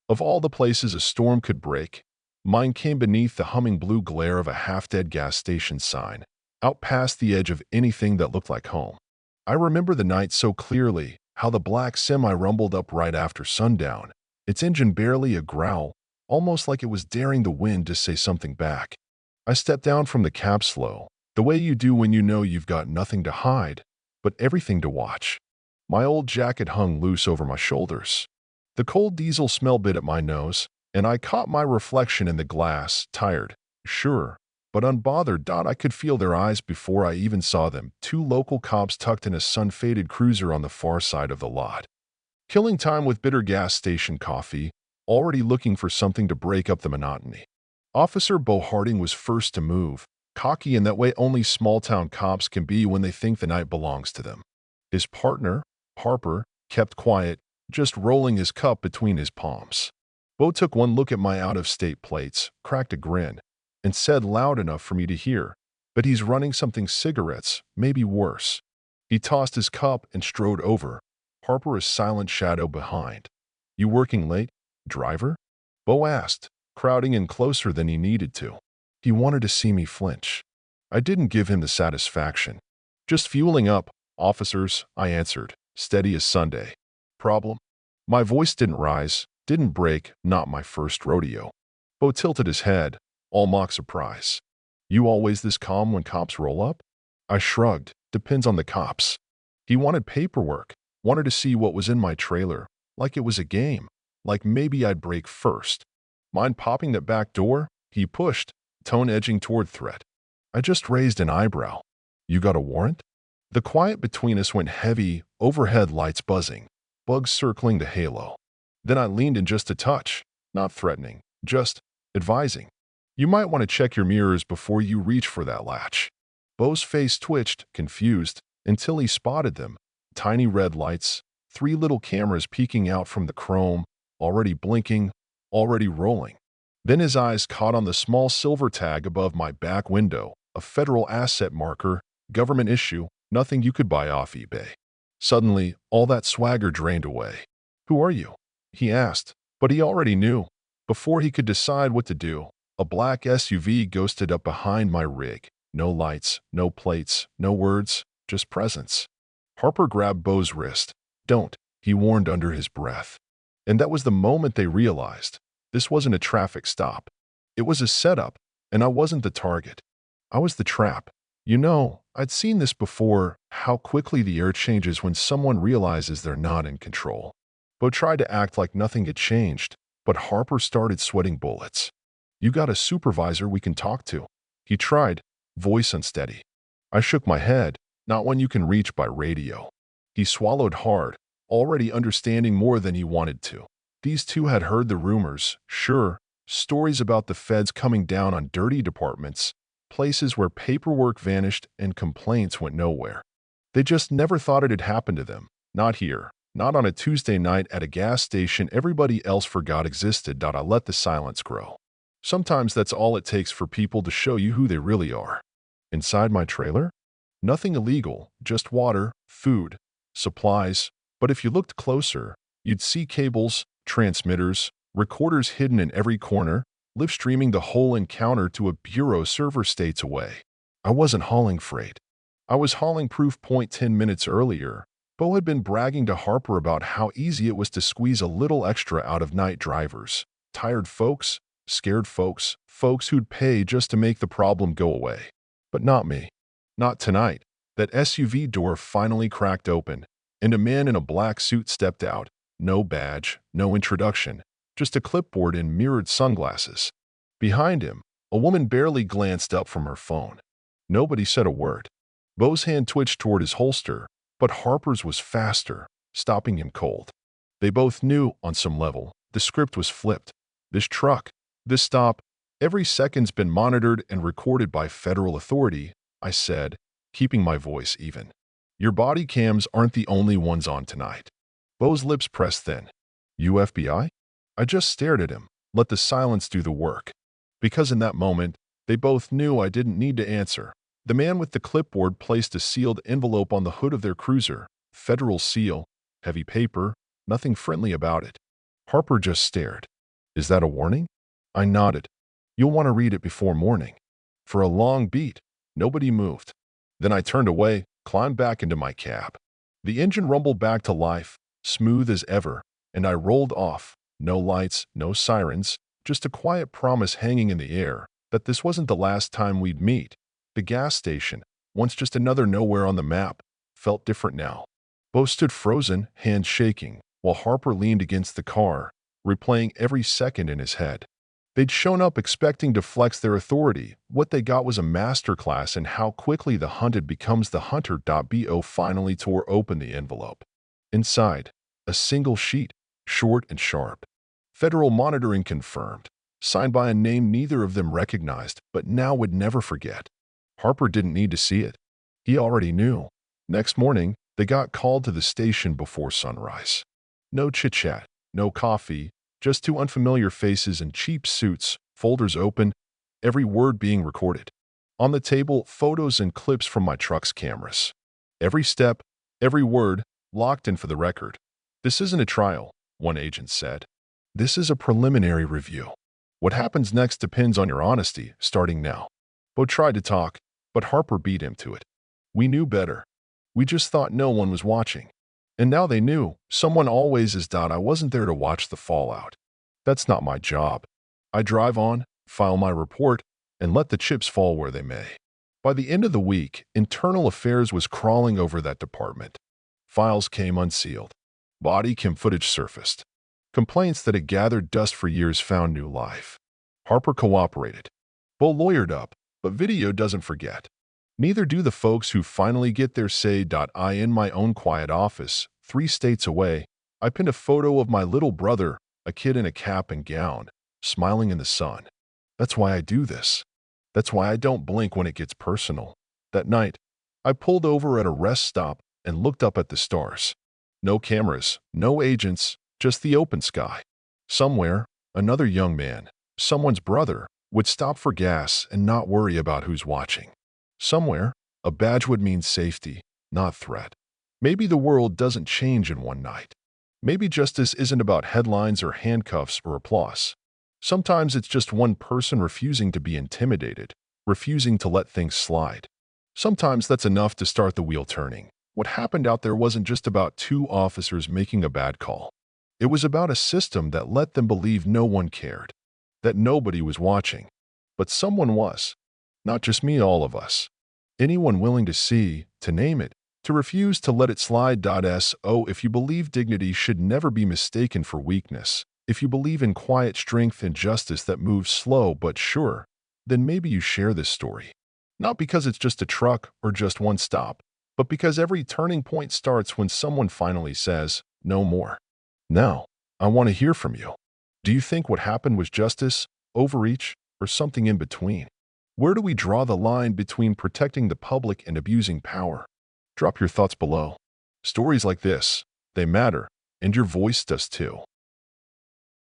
Of all the places a storm could break, mine came beneath the humming blue glare of a half-dead gas station sign, out past the edge of anything that looked like home. I remember the night so clearly, how the black semi rumbled up right after sundown, its engine barely a growl, almost like it was daring the wind to say something back. I stepped down from the cab slow, the way you do when you know you've got nothing to hide, but everything to watch. My old jacket hung loose over my shoulders. The cold diesel smell bit at my nose, and I caught my reflection in the glass, tired, sure, but unbothered. I could feel their eyes before I even saw them, two local cops tucked in a sun-faded cruiser on the far side of the lot. Killing time with bitter gas station coffee, already looking for something to break up the monotony. Officer Bo Harding was first to move, cocky in that way only small-town cops can be when they think the night belongs to them. His partner, Harper, kept quiet, just rolling his cup between his palms. Bo took one look at my out-of-state plates, cracked a grin, and said loud enough for me to hear, "But he's running something cigarettes, maybe worse." He tossed his cup and strode over, Harper a silent shadow behind. "You working late, driver?" Bo asked, crowding in closer than he needed to. He wanted to see me flinch. I didn't give him the satisfaction. "Just fueling up, officers," I answered, steady as Sunday. "Problem?" My voice didn't rise, didn't break, not my first rodeo. Bo tilted his head, all mock surprise. "You always this calm when cops roll up?" I shrugged. "Depends on the cops." He wanted paperwork, wanted to see what was in my trailer, like it was a game, like maybe I'd break first. "Mind popping that back door?" he pushed, tone edging toward threat. I just raised an eyebrow. "You got a warrant?" The quiet between us went heavy, overhead lights buzzing, bugs circling the halo. Then I leaned in just a touch, not threatening, just advising. "You might want to check your mirrors before you reach for that latch." Bo's face twitched, confused, until he spotted them. Tiny red lights, three little cameras peeking out from the chrome, already blinking, already rolling. Then his eyes caught on the small silver tag above my back window, a federal asset marker, government issue, nothing you could buy off eBay. Suddenly, all that swagger drained away. "Who are you?" he asked, but he already knew. Before he could decide what to do, a black SUV ghosted up behind my rig. No lights, no plates, no words, just presence. Harper grabbed Bo's wrist. "Don't," he warned under his breath. And that was the moment they realized. This wasn't a traffic stop. It was a setup, and I wasn't the target. I was the trap. You know, I'd seen this before, how quickly the air changes when someone realizes they're not in control. Bo tried to act like nothing had changed, but Harper started sweating bullets. "You got a supervisor we can talk to?" He tried, voice unsteady. I shook my head, "Not one you can reach by radio." He swallowed hard, already understanding more than he wanted to. These two had heard the rumors, sure, stories about the feds coming down on dirty departments, places where paperwork vanished and complaints went nowhere. They just never thought it had happened to them. Not here. Not on a Tuesday night at a gas station everybody else forgot existed. I let the silence grow. Sometimes that's all it takes for people to show you who they really are. Inside my trailer? Nothing illegal, just water, food, supplies. But if you looked closer, you'd see cables, transmitters, recorders hidden in every corner, live streaming the whole encounter to a bureau server states away. I wasn't hauling freight. I was hauling proof. 10 minutes earlier, Bo had been bragging to Harper about how easy it was to squeeze a little extra out of night drivers, tired folks, scared folks, folks who'd pay just to make the problem go away. But not me. Not tonight. That SUV door finally cracked open, and a man in a black suit stepped out. No badge, no introduction, just a clipboard and mirrored sunglasses. Behind him, a woman barely glanced up from her phone. Nobody said a word. Bo's hand twitched toward his holster, but Harper's was faster, stopping him cold. They both knew, on some level, the script was flipped. This truck, this stop, every second's been monitored and recorded by federal authority, I said, keeping my voice even. Your body cams aren't the only ones on tonight. Bo's lips pressed thin. You FBI? I just stared at him, let the silence do the work. Because in that moment, they both knew I didn't need to answer. The man with the clipboard placed a sealed envelope on the hood of their cruiser. Federal seal, heavy paper, nothing friendly about it. Harper just stared. Is that a warning? I nodded. You'll want to read it before morning. For a long beat, nobody moved. Then I turned away, climbed back into my cab. The engine rumbled back to life, smooth as ever, and I rolled off. No lights, no sirens, just a quiet promise hanging in the air that this wasn't the last time we'd meet. The gas station, once just another nowhere on the map, felt different now. Bo stood frozen, hands shaking, while Harper leaned against the car, replaying every second in his head. They'd shown up expecting to flex their authority. What they got was a masterclass in how quickly the hunted becomes the hunter. Bo finally tore open the envelope. Inside, a single sheet, short and sharp. Federal monitoring confirmed, signed by a name neither of them recognized, but now would never forget. Harper didn't need to see it. He already knew. Next morning, they got called to the station before sunrise. No chit-chat, no coffee, just two unfamiliar faces in cheap suits, folders open, every word being recorded. On the table, photos and clips from my truck's cameras. Every step, every word, locked in for the record. This isn't a trial, one agent said. This is a preliminary review. What happens next depends on your honesty, starting now. Bo tried to talk, but Harper beat him to it. We knew better. We just thought no one was watching. And now they knew. Someone always is. I wasn't there to watch the fallout. That's not my job. I drive on, file my report, and let the chips fall where they may. By the end of the week, internal affairs was crawling over that department. Files came unsealed. Body cam footage surfaced. Complaints that had gathered dust for years found new life. Harper cooperated. Bo lawyered up, but video doesn't forget. Neither do the folks who finally get their say. In my own quiet office, 3 states away, I pinned a photo of my little brother, a kid in a cap and gown, smiling in the sun. That's why I do this. That's why I don't blink when it gets personal. That night, I pulled over at a rest stop and looked up at the stars. No cameras, no agents, just the open sky. Somewhere, another young man, someone's brother, would stop for gas and not worry about who's watching. Somewhere, a badge would mean safety, not threat. Maybe the world doesn't change in one night. Maybe justice isn't about headlines or handcuffs or applause. Sometimes it's just one person refusing to be intimidated, refusing to let things slide. Sometimes that's enough to start the wheel turning. What happened out there wasn't just about 2 officers making a bad call. It was about a system that let them believe no one cared, that nobody was watching. But someone was. Not just me, all of us. Anyone willing to see, to name it, to refuse to let it slide. If you believe dignity should never be mistaken for weakness, if you believe in quiet strength and justice that moves slow but sure, then maybe you share this story. Not because it's just a truck or just one stop, but because every turning point starts when someone finally says, no more. Now, I want to hear from you. Do you think what happened was justice, overreach, or something in between? Where do we draw the line between protecting the public and abusing power? Drop your thoughts below. Stories like this, they matter, and your voice does too.